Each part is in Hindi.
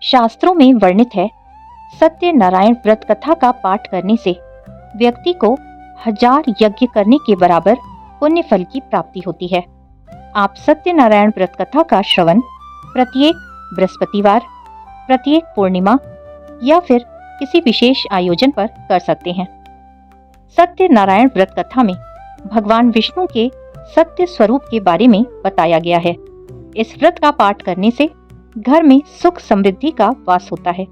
शास्त्रों में वर्णित है, सत्यनारायण व्रत कथा का पाठ करने से व्यक्ति को 1000 यज्ञ करने के बराबर पुण्य फल की प्राप्ति होती है। आप सत्यनारायण व्रत कथा का श्रवण प्रत्येक बृहस्पतिवार, प्रत्येक पूर्णिमा या फिर किसी विशेष आयोजन पर कर सकते हैं। सत्यनारायण व्रत कथा में भगवान विष्णु के सत्य स्वरूप के बारे में बताया गया है। इस व्रत का पाठ करने से घर में सुख समृद्धि का वास होता है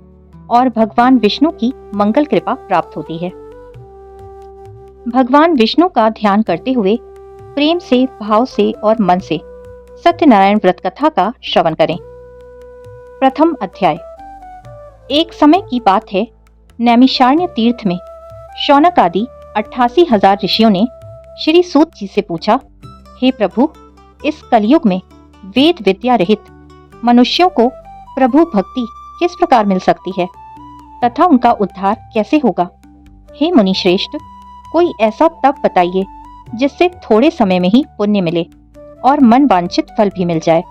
और भगवान विष्णु की मंगल कृपा प्राप्त होती है। भगवान विष्णु का ध्यान करते हुए प्रेम से, भाव से और मन से सत्यनारायण व्रत कथा का श्रवण करें। प्रथम अध्याय। एक समय की बात है, नैमिषारण्य तीर्थ में शौनक आदि 88,000 ऋषियों ने श्री सूत जी से पूछा, हे प्रभु, इस कलयुग में वेद विद्या रहित मनुष्यों को प्रभु भक्ति किस प्रकार मिल सकती है तथा उनका उद्धार कैसे होगा? हे मुनि श्रेष्ठ, कोई ऐसा तप बताइए जिससे थोड़े समय में ही पुण्य मिले और मन वांछित फल भी मिल जाए।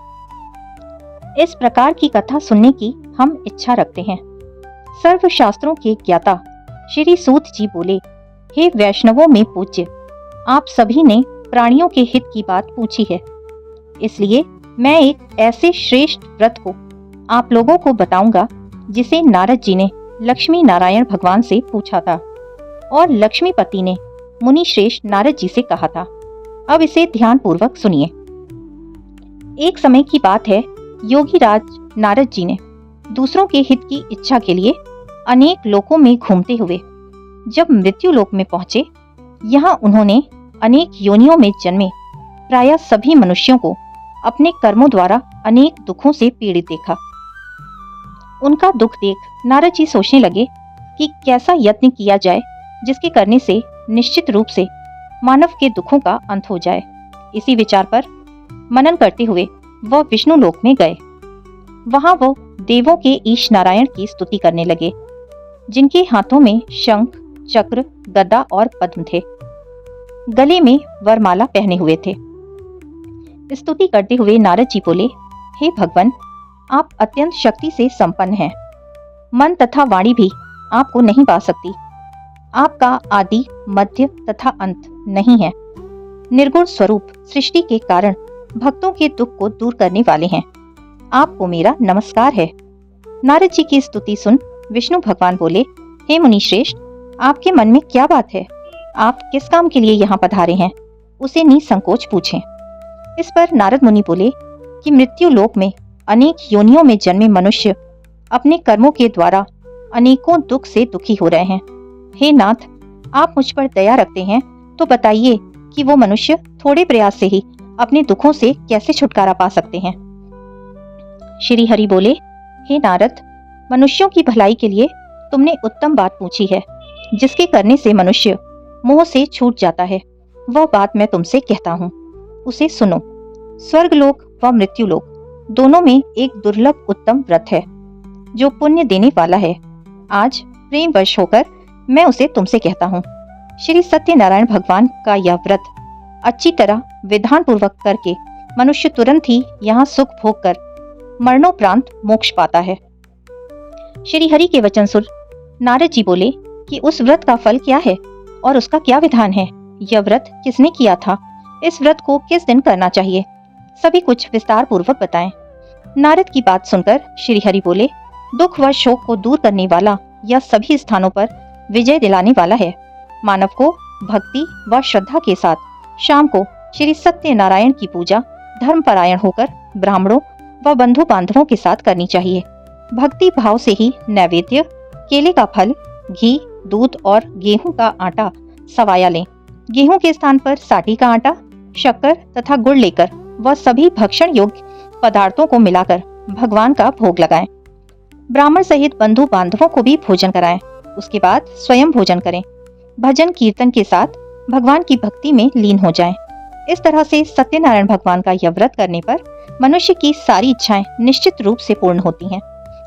इस प्रकार की कथा सुनने की हम इच्छा रखते हैं। सर्व शास्त्रों के ज्ञाता श्री सूत जी बोले, हे वैष्णवों में पूज्य, आप सभी ने प्राणियों के हित की बात पूछी है, इसलिए मैं एक ऐसे श्रेष्ठ व्रत को आप लोगों को बताऊंगा जिसे नारद जी ने लक्ष्मी नारायण भगवान से पूछा था और लक्ष्मीपति ने मुनि श्रेष्ठ नारद जी से कहा था। अब इसे ध्यान पूर्वक सुनिए। एक समय की बात है, योगी राज नारद जी ने दूसरों के हित की इच्छा के लिए अनेक लोकों में घूमते हुए जब मृत्यु लोक में पहुंचे, यहाँ उन्होंने अनेक योनियों में जन्मे प्रायः सभी मनुष्यों को अपने कर्मों द्वारा अनेक दुखों से पीड़ित देखा। उनका दुख देख नारद जी सोचने लगे कि कैसा यत्न किया जाए जिसके करने से निश्चित रूप से मानव के दुखों का अंत हो जाए। इसी विचार पर मनन करते हुए वह विष्णु लोक में गए। वहां वो देवों के ईश नारायण की स्तुति करने लगे, जिनके हाथों में शंख, चक्र, गदा और पद्म थे। गले में वरमाला पहने हुए थे। स्तुति करते हुए नारद जी बोले, हे भगवान, आप अत्यंत शक्ति से संपन्न हैं। मन तथा वाणी भी आपको नहीं पा सकती। आपका आदि, मध्य तथा अंत नहीं है। निर्गुण स्वरूप सृष्टि के कारण भक्तों के दुख को दूर करने वाले हैं। आपको मेरा नमस्कार है। नारद जी की स्तुति सुन विष्णु भगवान बोले, हे मुनि श्रेष्ठ, आपके मन में क्या बात है? आप किस काम के लिए यहाँ पधारे हैं? उसे निसंकोच पूछें। इस पर नारद मुनि बोले कि मृत्यु लोक में अनेक योनियों में जन्मे मनुष्य अपने कर्मों के द्वारा अनेकों दुख से दुखी हो रहे हैं। हे नाथ, आप मुझ पर दया रखते हैं तो बताइए कि वो मनुष्य थोड़े प्रयास से ही अपने दुखों से कैसे छुटकारा पा सकते हैं। श्री हरि बोले, हे नारद, मनुष्यों की भलाई के लिए तुमने उत्तम बात पूछी है, जिसके करने से मनुष्य मोह से छूट जाता है। वह बात मैं तुमसे कहता हूँ, उसे सुनो। स्वर्गलोक व मृत्युलोक दोनों में एक दुर्लभ उत्तम व्रत है जो पुण्य देने वाला है। आज प्रेम वश होकर मैं उसे तुमसे कहता हूँ। श्री सत्यनारायण भगवान का यह व्रत अच्छी तरह विधान पूर्वक करके मनुष्य तुरंत ही यहाँ सुख भोग कर मरणोपरांत मोक्ष पाता है। श्री हरि के वचन सुन नारद जी बोले कि उस व्रत का फल क्या है और उसका क्या विधान है? यह व्रत किसने किया था? इस व्रत को किस दिन करना चाहिए? सभी कुछ विस्तार पूर्वक बताएं। नारद की बात सुनकर श्री हरि बोले, दुख व शोक को दूर करने वाला यह सभी स्थानों पर विजय दिलाने वाला है। मानव को भक्ति व श्रद्धा के साथ शाम को श्री सत्यनारायण की पूजा धर्मपरायण होकर ब्राह्मणों व बंधु बांधवों के साथ करनी चाहिए। भक्ति भाव से ही नैवेद्य, केले का फल, घी, दूध और गेहूं का आटा सवाया लें। गेहूं के स्थान पर साठी का आटा, शक्कर तथा गुड़ लेकर वह सभी भक्षण योग्य पदार्थों को मिलाकर भगवान का भोग लगाएं। ब्राह्मण सहित बंधु बांधवों को भी भोजन कराएं। उसके बाद स्वयं भोजन करें। भजन कीर्तन के साथ भगवान की भक्ति में लीन हो जाएं। इस तरह से सत्यनारायण भगवान का यह व्रत करने पर मनुष्य की सारी इच्छाएं निश्चित रूप से पूर्ण होती हैं।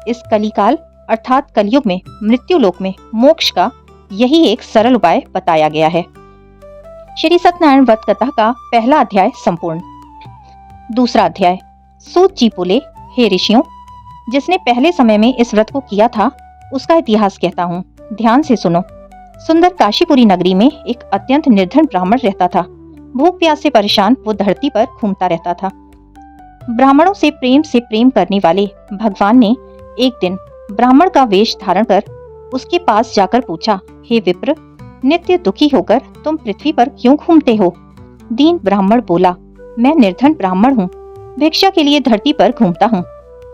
इस कलिकाल अर्थात कलयुग में मृत्यु लोक में मोक्ष का यही एक सरल उपाय बताया गया है। श्री सत्यनारायण व्रत कथा का पहला अध्याय संपूर्ण। दूसरा अध्याय। सूत जी बोले, हे ऋषियों, जिसने पहले समय में इस व्रत को किया था उसका इतिहास कहता हूँ, ध्यान से सुनो। सुंदर काशीपुरी नगरी में एक अत्यंत निर्धन ब्राह्मण रहता था। भूख प्यास से परेशान वो धरती पर घूमता रहता था। ब्राह्मणों से प्रेम करने वाले भगवान ने एक दिन ब्राह्मण का वेश धारण कर उसके पास जाकर पूछा, हे विप्र, नित्य दुखी होकर तुम पृथ्वी पर क्यों घूमते हो? दीन ब्राह्मण बोला, मैं निर्धन ब्राह्मण हूँ, भिक्षा के लिए धरती पर घूमता हूँ।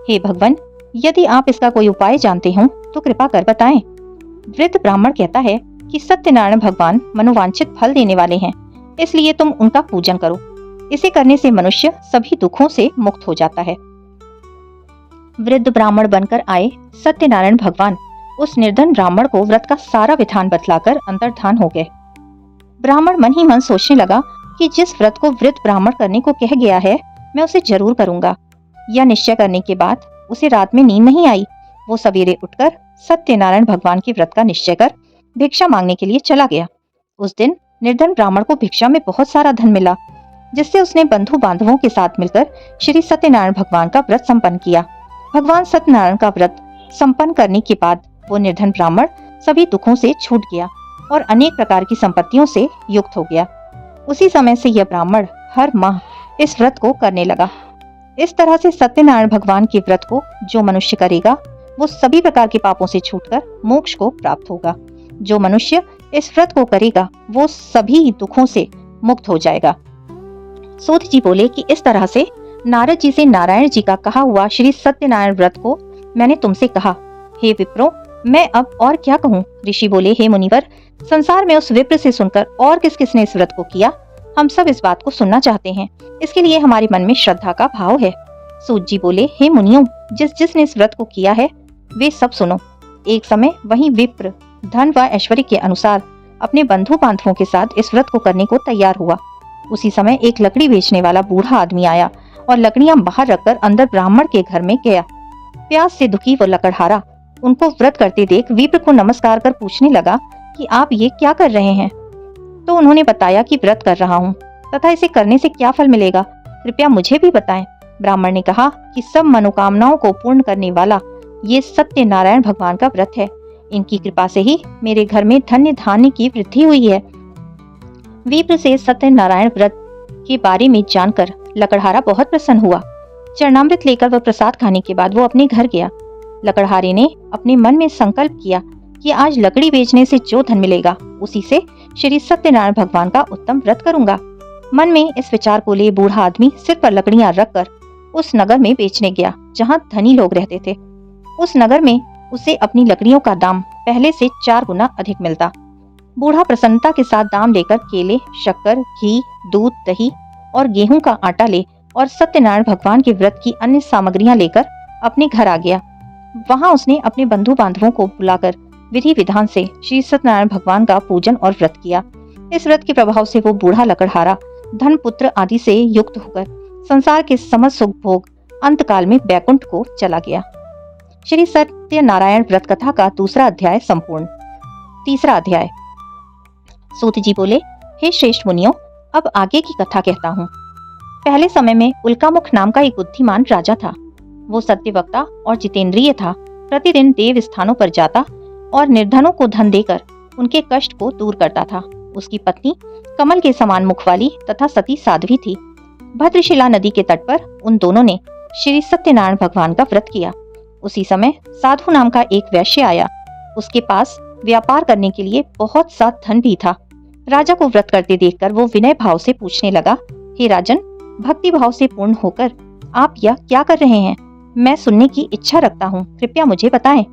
हे भगवान, यदि आप इसका कोई उपाय जानते हो तो कृपा कर बताएं। वृद्ध ब्राह्मण कहता है कि सत्यनारायण भगवान मनोवांछित फल देने वाले हैं, इसलिए तुम उनका पूजन करो। इसे करने से मनुष्य सभी दुखों से मुक्त हो जाता है। वृद्ध ब्राह्मण बनकर आए सत्यनारायण भगवान उस निर्धन ब्राह्मण को व्रत का सारा विधान बतलाकर अंतर्धान हो गए। ब्राह्मण मन ही मन सोचने लगा कि जिस व्रत को वृद्ध ब्राह्मण करने को कह गया है मैं उसे जरूर करूंगा। यह निश्चय करने के बाद उसे रात में नींद नहीं आई। वो सवेरे उठकर सत्यनारायण भगवान के व्रत का निश्चय कर भिक्षा मांगने के लिए चला गया। उस दिन निर्धन ब्राह्मण को भिक्षा में बहुत सारा धन मिला, जिससे उसने बंधु बांधवों के साथ मिलकर श्री सत्यनारायण भगवान का व्रत संपन्न किया। भगवान सत्यनारायण का व्रत संपन्न करने के बाद वो निर्धन ब्राह्मण सभी दुखों से छूट गया और अनेक प्रकार की संपत्तियों से युक्त हो गया। उसी समय से यह ब्राह्मण हर माह इस व्रत को करने लगा। इस तरह से सत्यनारायण भगवान के व्रत को जो मनुष्य करेगा वो सभी प्रकार के पापों से छूटकर मोक्ष को प्राप्त होगा। जो मनुष्य इस व्रत को करेगा वो सभी दुखों से मुक्त हो जाएगा। सूत जी बोले कि इस तरह से नारद जी से नारायण जी का कहा हुआ श्री सत्यनारायण व्रत को मैंने तुमसे कहा। हे विप्रो, मैं अब और क्या कहूँ? ऋषि बोले, हे मुनिवर, संसार में उस विप्र से सुनकर और किस किसने इस व्रत को किया, हम सब इस बात को सुनना चाहते हैं। इसके लिए हमारे मन में श्रद्धा का भाव है। सूत जी बोले, हे मुनियों, जिसने इस व्रत को किया है वे सब सुनो। एक समय वही विप्र धन व ऐश्वर्य के अनुसार अपने बंधु बांधवों के साथ इस व्रत को करने को तैयार हुआ। उसी समय एक लकड़ी बेचने वाला बूढ़ा आदमी आया और लकड़ियां बाहर रखकर अंदर ब्राह्मण के घर में गया। प्यास से दुखी वो लकड़हारा उनको व्रत करते देख विप्र को नमस्कार कर पूछने लगा कि आप ये क्या कर रहे हैं? तो उन्होंने बताया कि व्रत कर रहा हूँ तथा इसे करने से क्या फल मिलेगा, कृपया मुझे भी बताएं। ब्राह्मण ने कहा कि सब मनोकामनाओं को पूर्ण करने वाला ये सत्यनारायण भगवान का व्रत है। इनकी कृपा से ही मेरे घर में धन्य धान्य की वृद्धि हुई है। विप्र से सत्यनारायण व्रत के बारे में जानकर लकड़हारा बहुत प्रसन्न हुआ। चरणामृत लेकर वह प्रसाद खाने के बाद वो अपने घर गया। लकड़हारे ने अपने मन में संकल्प किया कि आज लकड़ी बेचने से जो धन मिलेगा उसी से श्री सत्यनारायण भगवान का उत्तम व्रत करूंगा। मन में इस विचार को ले बूढ़ा आदमी सिर पर लकड़ियां रखकर उस नगर में बेचने गया जहाँ धनी लोग रहते थे। उस नगर में उसे अपनी लकड़ियों का दाम पहले से 4 गुना अधिक मिलता। बूढ़ा प्रसन्नता के साथ दाम लेकर केले, शक्कर, घी, दूध, दही और गेहूं का आटा ले और सत्यनारायण भगवान के व्रत की अन्य सामग्रियां लेकर अपने घर आ गया। वहां उसने अपने बंधु बांधवों को बुलाकर विधि विधान से श्री सत्यनारायण भगवान का पूजन और व्रत किया। इस व्रत के प्रभाव से वो बूढ़ा लकड़हारा धन पुत्र आदि से युक्त होकर संसार के समस्त सुख भोग अंतकाल में बैकुंठ को चला गया। श्री सत्यनारायण व्रत कथा का दूसरा अध्याय संपूर्ण। तीसरा अध्याय। सूत जी बोले, हे श्रेष्ठ मुनियों, अब आगे की कथा कहता हूँ। पहले समय में उल्कामुख नाम का एक बुद्धिमान राजा था। वो सत्यवक्ता और जितेंद्रिय था। प्रतिदिन देव स्थानों पर जाता और निर्धनों को धन देकर उनके कष्ट को दूर करता था। उसकी पत्नी कमल के समान मुख वाली तथा सती साध्वी थी। भद्रशिला नदी के तट पर उन दोनों ने श्री सत्यनारायण भगवान का व्रत किया। उसी समय साधु नाम का एक वैश्य आया। उसके पास व्यापार करने के लिए बहुत सा धन भी था। राजा को व्रत करते देखकर वो विनय भाव से पूछने लगा, हे राजन, भक्ति भाव से पूर्ण होकर आप यह क्या कर रहे हैं? मैं सुनने की इच्छा रखता हूँ, कृपया मुझे बताएं।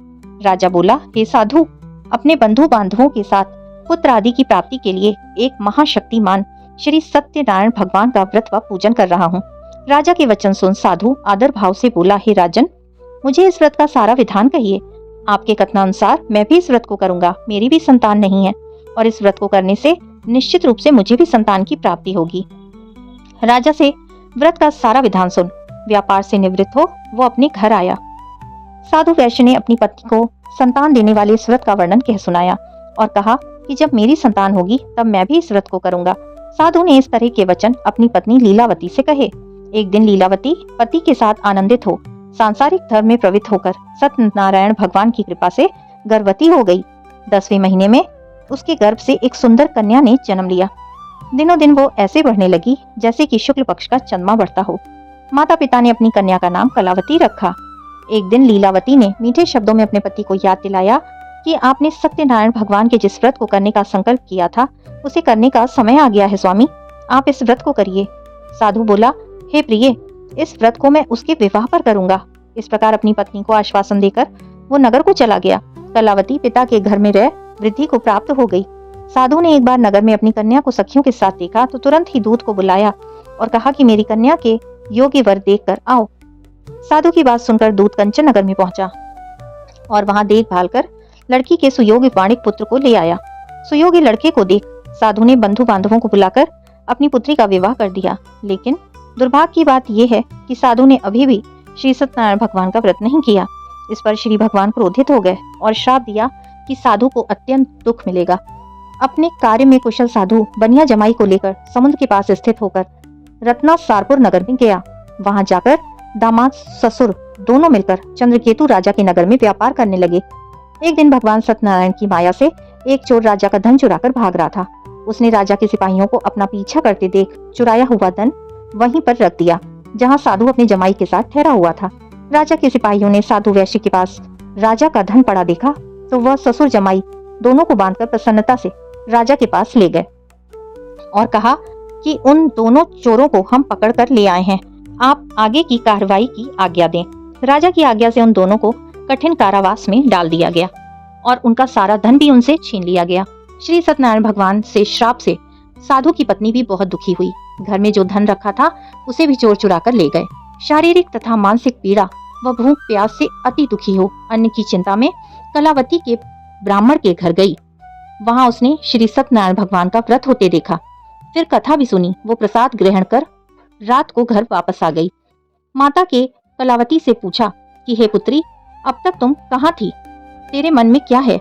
राजा बोला, हे साधु, अपने बंधु बांधवों के साथ पुत्र आदि की प्राप्ति के लिए एक महाशक्तिमान श्री सत्यनारायण भगवान का व्रत व पूजन कर रहा हूँ। राजा के वचन सुन साधु आदर भाव से बोला, हे राजन, मुझे इस व्रत का सारा विधान कहिए। आपके कथनानुसार मैं भी इस व्रत को करूंगा। मेरी भी संतान नहीं है और इस व्रत को करने से निश्चित रूप से मुझे भी संतान की प्राप्ति होगी। राजा से व्रत का सारा विधान सुन व्यापार से निवृत्त हो वो अपने घर आया। साधु वैश्य ने अपनी पत्नी को संतान देने वाले इस व्रत का वर्णन कह सुनाया और कहा कि जब मेरी संतान होगी तब मैं भी इस व्रत को करूंगा। साधु ने इस तरह के वचन अपनी पत्नी लीलावती से कहे। एक दिन लीलावती पति के साथ आनंदित हो सांसारिक धर्म में प्रवृत्त होकर सत्यनारायण भगवान की कृपा से गर्भवती हो गई। 10वें महीने में उसके गर्भ से एक सुंदर कन्या ने जन्म लिया। दिनों दिन वो ऐसे बढ़ने लगी जैसे कि शुक्ल पक्ष का चंद्रमा बढ़ता हो। माता पिता ने अपनी कन्या का नाम कलावती रखा। एक दिन लीलावती ने मीठे शब्दों में अपने पति को याद दिलाया कि आपने सत्यनारायण भगवान के जिस व्रत को करने का संकल्प किया था उसे करने का समय आ गया है स्वामी, आप इस व्रत को करिए। साधु बोला, हे प्रिय, इस व्रत को मैं उसके विवाह पर करूंगा। इस प्रकार अपनी पत्नी को आश्वासन देकर वो नगर को चला गया। कलावती पिता के घर में रह वृद्धि को प्राप्त हो गई। साधु ने एक बार नगर में अपनी कन्या को सखियों के साथ देखा तो तुरंत ही दूत को बुलाया और कहा कि मेरी कन्या के योग्य वर देखकर आओ। साधु की बात सुनकर दूत कंचन नगर में पहुंचा और वहां देखभाल कर लड़की के सुयोग्य वाणिक पुत्र को ले आया। सुयोग्य लड़के को देख साधु ने बंधु बांधवों को बुलाकर अपनी पुत्री का विवाह कर दिया। लेकिन दुर्भाग्य की बात यह है कि साधु ने अभी भी श्री सत्यनारायण भगवान का व्रत नहीं किया। इस पर श्री भगवान क्रोधित हो गए और श्राप दिया कि साधु को अत्यंत दुख मिलेगा। अपने कार्य में कुशल साधु बनिया जमाई को लेकर समुद्र के पास स्थित होकर रत्नासारपुर नगर में गया। वहां जाकर दामाद ससुर दोनों मिलकर चंद्रकेतु राजा के नगर में व्यापार करने लगे। एक दिन भगवान सत्यनारायण की माया से एक चोर राजा का धन चुराकर भाग रहा था। उसने राजा के सिपाहियों को अपना पीछा करते देख चुराया हुआ धन वहीं पर रख दिया जहां साधु अपने जमाई के साथ ठहरा हुआ था। राजा के सिपाहियों ने साधु वैश्य के पास राजा का धन पड़ा देखा तो वह ससुर जमाई दोनों को बांधकर प्रसन्नता से राजा के पास ले गए और कहा कि उन दोनों चोरों को हम पकड़ कर ले आए हैं, आप आगे की कार्रवाई की आज्ञा दें। राजा की आज्ञा से उन दोनों को कठिन कारावास में डाल दिया गया और उनका सारा धन भी उनसे छीन लिया गया। श्री सत्यनारायण भगवान से श्राप से साधु की पत्नी भी बहुत दुखी हुई। घर में जो धन रखा था उसे भी चोर चुरा कर ले गए। शारीरिक तथा मानसिक पीड़ा व भूख प्यास से अति दुखी हो अन्न की चिंता में कलावती के ब्राह्मण के घर गई। वहां उसने श्री सत्यनारायण भगवान का व्रत होते देखा। फिर कथा भी सुनी। वो प्रसाद ग्रहण कर रात को घर वापस आ गई। माता के कलावती से पूछा कि हे पुत्री, अब तक तुम कहाँ थी, तेरे मन में क्या है?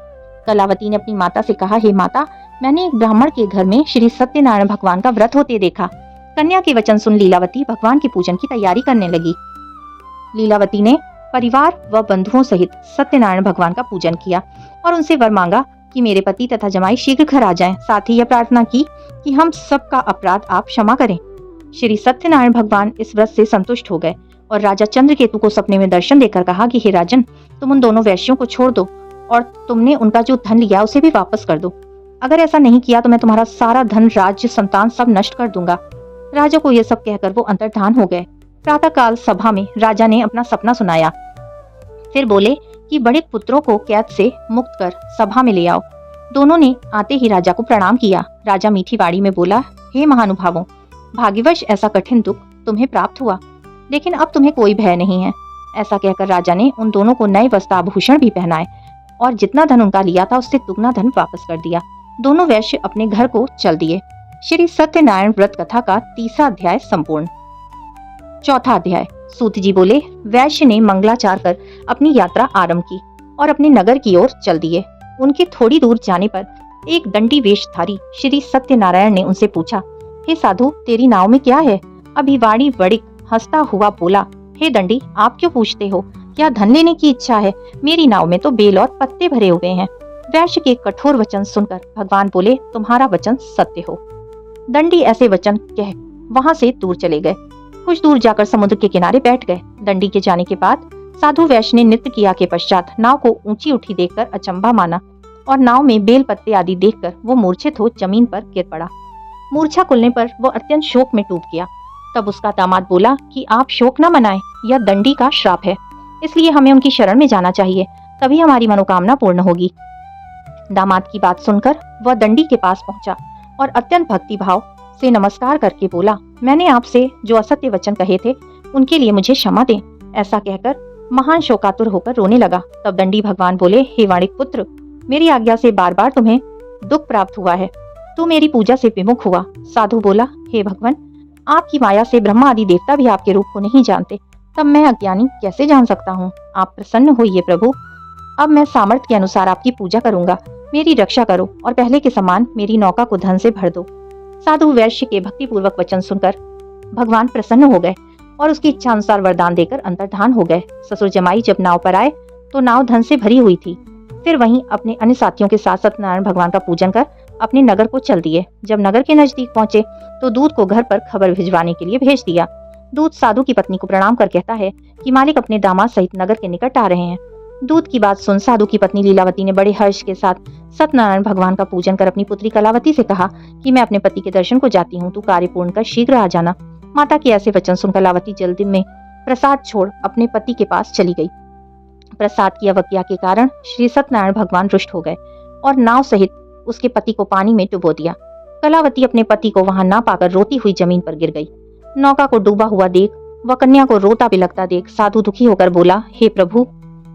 कलावती ने अपनी माता से कहा, हे माता, मैंने एक ब्राह्मण के घर में श्री सत्यनारायण भगवान का व्रत होते देखा। कन्या के वचन सुन लीलावती भगवान के पूजन की तैयारी करने लगी। लीलावती ने परिवार व बंधुओं सहित सत्यनारायण भगवान का पूजन किया और उनसे वर मांगा कि मेरे पति तथा जमाई शीघ्र घर आ जाएं। साथ ही यह प्रार्थना की कि हम सबका अपराध आप क्षमा करें। श्री सत्यनारायण भगवान इस व्रत से संतुष्ट हो गए और राजा चंद्रकेतु को सपने में दर्शन देकर कहा कि हे राजन, तुम उन दोनों वैश्यों को छोड़ दो और तुमने उनका जो धन लिया उसे भी वापस कर दो। अगर ऐसा नहीं किया तो मैं तुम्हारा सारा धन, राज्य, संतान सब नष्ट कर दूंगा। राजा को यह सब कहकर वो अंतर्धान हो गए। प्रातःकाल सभा में राजा ने अपना सपना सुनाया। फिर बोले कि बड़े पुत्रों को कैद से मुक्त कर सभा में ले आओ। दोनों ने आते ही राजा को प्रणाम किया। राजा मीठी वाणी में बोला, हे महानुभावों, भाग्यवश ऐसा कठिन दुख तुम्हें प्राप्त हुआ, लेकिन अब तुम्हें कोई भय नहीं है। ऐसा कहकर राजा ने उन दोनों को नए वस्त्राभूषण भी पहनाए और जितना धन उनका लिया था उससे दुगना धन वापस कर दिया। दोनों वैश्य अपने घर को चल दिए। श्री सत्यनारायण व्रत कथा का 3रा अध्याय संपूर्ण। 4था अध्याय। सूत जी बोले, वैश्य ने मंगलाचार कर अपनी यात्रा आरंभ की और अपने नगर की ओर चल दिए। उनके थोड़ी दूर जाने पर एक दंडी वेशधारी श्री सत्यनारायण ने उनसे पूछा, हे साधु, तेरी नाव में क्या है? अभिवाणी वणिक हंसता हुआ बोला, हे दंडी, आप क्यों पूछते हो? क्या धन लेने की इच्छा है? मेरी नाव में तो बेल और पत्ते भरे हुए हैं। वैश्य के कठोर वचन सुनकर भगवान बोले, तुम्हारा वचन सत्य हो। दंडी ऐसे वचन कह वहां से दूर चले गए। कुछ दूर जाकर समुद्र के किनारे बैठ गए। दंडी के जाने के बाद साधु वैश्य ने नृत्य किया के पश्चात नाव को ऊंची उठी देखकर अचंभा माना और नाव में बेल पत्ते आदि देखकर वो मूर्छित हो जमीन पर गिर पड़ा। मूर्छा खुलने पर वो अत्यंत शोक में डूब गया। तब उसका दामाद बोला कि आप शोक न मनाएं, यह दंडी का श्राप है, इसलिए हमें उनकी शरण में जाना चाहिए, तभी हमारी मनोकामना पूर्ण होगी। दामाद की बात सुनकर वह दंडी के पास पहुंचा और अत्यंत भक्ति भाव से नमस्कार करके बोला, मैंने आपसे जो असत्य वचन कहे थे उनके लिए मुझे क्षमा दें। ऐसा कहकर महान शोकातुर होकर रोने लगा। तब दंडी भगवान बोले, हे वाणिक पुत्र, मेरी आज्ञा से बार बार तुम्हें दुख प्राप्त हुआ है, तू मेरी पूजा से विमुख हुआ। साधु बोला, हे भगवान, आपकी माया से ब्रह्मा आदि देवता भी आपके रूप को नहीं जानते, तब मैं अज्ञानी कैसे जान सकता हूँ? आप प्रसन्न होइए प्रभु, अब मैं सामर्थ्य के अनुसार आपकी पूजा करूंगा, मेरी रक्षा करो और पहले के समान मेरी नौका को धन से भर दो। साधु वैश्य के भक्ति पूर्वक वचन सुनकर भगवान प्रसन्न हो गए और उसकी इच्छा अनुसार वरदान देकर अंतर्धान हो गए। ससुर जमाई जब नाव पर आए तो नाव धन से भरी हुई थी। फिर वहीं अपने अन्य साथियों के साथ सत्यनारायण भगवान का पूजन कर अपने नगर को चल दिए। जब नगर के नजदीक पहुंचे तो दूत को घर पर खबर भिजवाने के लिए भेज दिया। दूत साधु की पत्नी को प्रणाम कर कहता है कि मालिक अपने दामाद सहित नगर के निकट आ रहे हैं। दूत की बात सुन साधु की पत्नी लीलावती ने बड़े हर्ष के साथ सत्यनारायण भगवान का पूजन कर अपनी पुत्री कलावती से कहा कि मैं अपने पति के दर्शन को जाती हूँ, तू कार्य पूर्ण कर शीघ्र आ जाना। माता के ऐसे वचन सुन कलावती जल्दी में प्रसाद छोड़ अपने पति के पास चली गई। प्रसाद की अवज्ञा के कारण श्री सत्यनारायण भगवान रुष्ट हो गए और नाव सहित उसके पति को पानी में डुबो दिया। कलावती अपने पति को वहां ना पाकर रोती हुई जमीन पर गिर गई। नौका को डूबा हुआ देख व कन्या को रोता बिलखता देख साधु दुखी होकर बोला, हे प्रभु,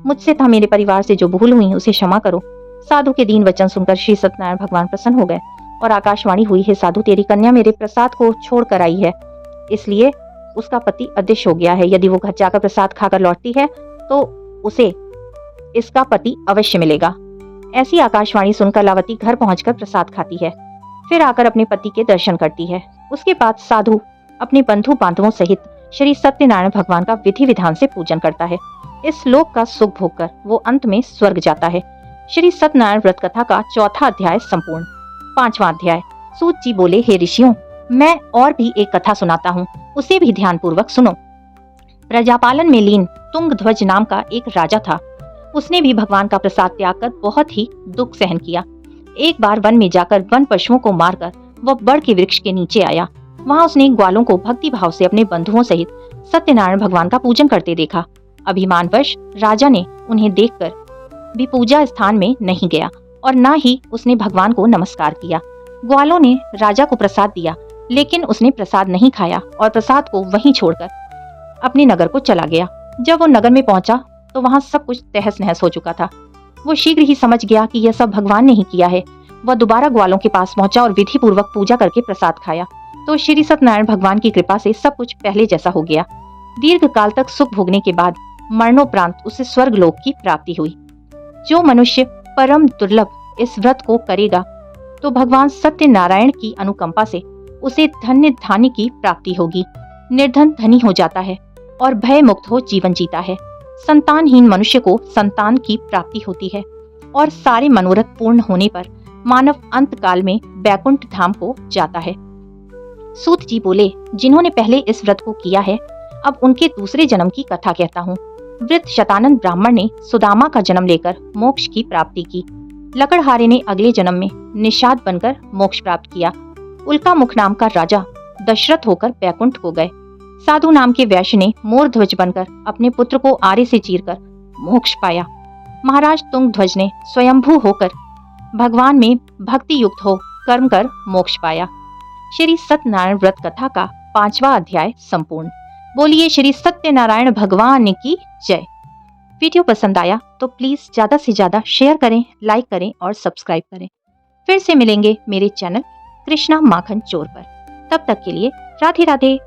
मुझसे था मेरे परिवार से जो भूल हुई उसे क्षमा करो। साधु के दीन वचन सुनकर श्री सत्यनारायण भगवान प्रसन्न हो गए और आकाशवाणी हुई, हे साधु, तेरी कन्या मेरे प्रसाद को छोड़ कर आई है, इसलिए उसका पति अदृश्य हो गया है। यदि वो घर जाकर प्रसाद खाकर लौटती है तो उसे इसका पति अवश्य मिलेगा। ऐसी आकाशवाणी सुन कलावती घर पहुंचकर प्रसाद खाती है, फिर आकर अपने पति के दर्शन करती है। उसके बाद साधु अपने बंधु बांधवों सहित श्री सत्यनारायण भगवान का विधि विधान से पूजन करता है। इस लोक का सुख भोगकर वो अंत में स्वर्ग जाता है। श्री सत्यनारायण व्रत कथा का चौथा अध्याय संपूर्ण। पांचवा अध्याय। सूत जी बोले, हे ऋषियों, मैं और भी एक कथा सुनाता हूँ, उसे भी ध्यान पूर्वक सुनो। प्रजापालन में लीन तुंगध्वज नाम का एक राजा था। उसने भी भगवान का प्रसाद त्याग कर बहुत ही दुख सहन किया। एक बार वन में जाकर वन पशुओं को मारकर वह बड़ के वृक्ष के नीचे आया। वहां उसने ग्वालों को भक्ति भाव से अपने बंधुओं सहित सत्यनारायण भगवान का पूजन करते देखा। अभिमानवश राजा ने उन्हें देखकर भी पूजा स्थान में नहीं गया और न ही उसने भगवान को नमस्कार किया। ग्वालों ने राजा को प्रसाद दिया, लेकिन उसने प्रसाद नहीं खाया और प्रसाद को वहीं छोड़कर अपने नगर को चला गया। जब वो नगर में पहुंचा तो वहां सब कुछ तहस नहस हो चुका था। वो शीघ्र ही समझ गया कि यह सब भगवान ने ही किया है। वह दोबारा ग्वालों के पास पहुंचा और विधि पूर्वक पूजा करके प्रसाद खाया तो श्री सत्यनारायण भगवान की कृपा से सब कुछ पहले जैसा हो गया। दीर्घ काल तक सुख भोगने के बाद मरणोपरांत उसे स्वर्ग लोक की प्राप्ति हुई। जो मनुष्य परम दुर्लभ इस व्रत को करेगा तो भगवान सत्यनारायण की अनुकंपा से उसे धन्य धान्य की प्राप्ति होगी। निर्धन धनी हो जाता है और भय मुक्त हो जीवन जीता है। संतानहीन मनुष्य को संतान की प्राप्ति होती है और सारे मनोरथ पूर्ण होने पर मानव अंत काल में बैकुंठ धाम को जाता है। सूत जी बोले, जिन्होंने पहले इस व्रत को किया है, अब उनके दूसरे जन्म की कथा कहता हूँ। वृद्ध शतानंद ब्राह्मण ने सुदामा का जन्म लेकर मोक्ष की प्राप्ति की। लकड़हारे ने अगले जन्म में निषाद बनकर मोक्ष प्राप्त किया। उल्का मुख नाम का राजा दशरथ होकर बैकुंठ को गए। साधु नाम के वैश्य ने मोरध्वज बनकर अपने पुत्र को आरे से चीरकर मोक्ष पाया। महाराज तुंगध्वज ने स्वयंभू होकर भगवान में भक्ति युक्त हो कर्म कर मोक्ष पाया। श्री सत्यनारायण व्रत कथा का पांचवा अध्याय संपूर्ण। बोलिए श्री सत्यनारायण भगवान की जय। वीडियो पसंद आया तो प्लीज ज्यादा से ज्यादा शेयर करें, लाइक करें और सब्सक्राइब करें। फिर से मिलेंगे मेरे चैनल कृष्णा माखन चोर पर। तब तक के लिए राधे राधे।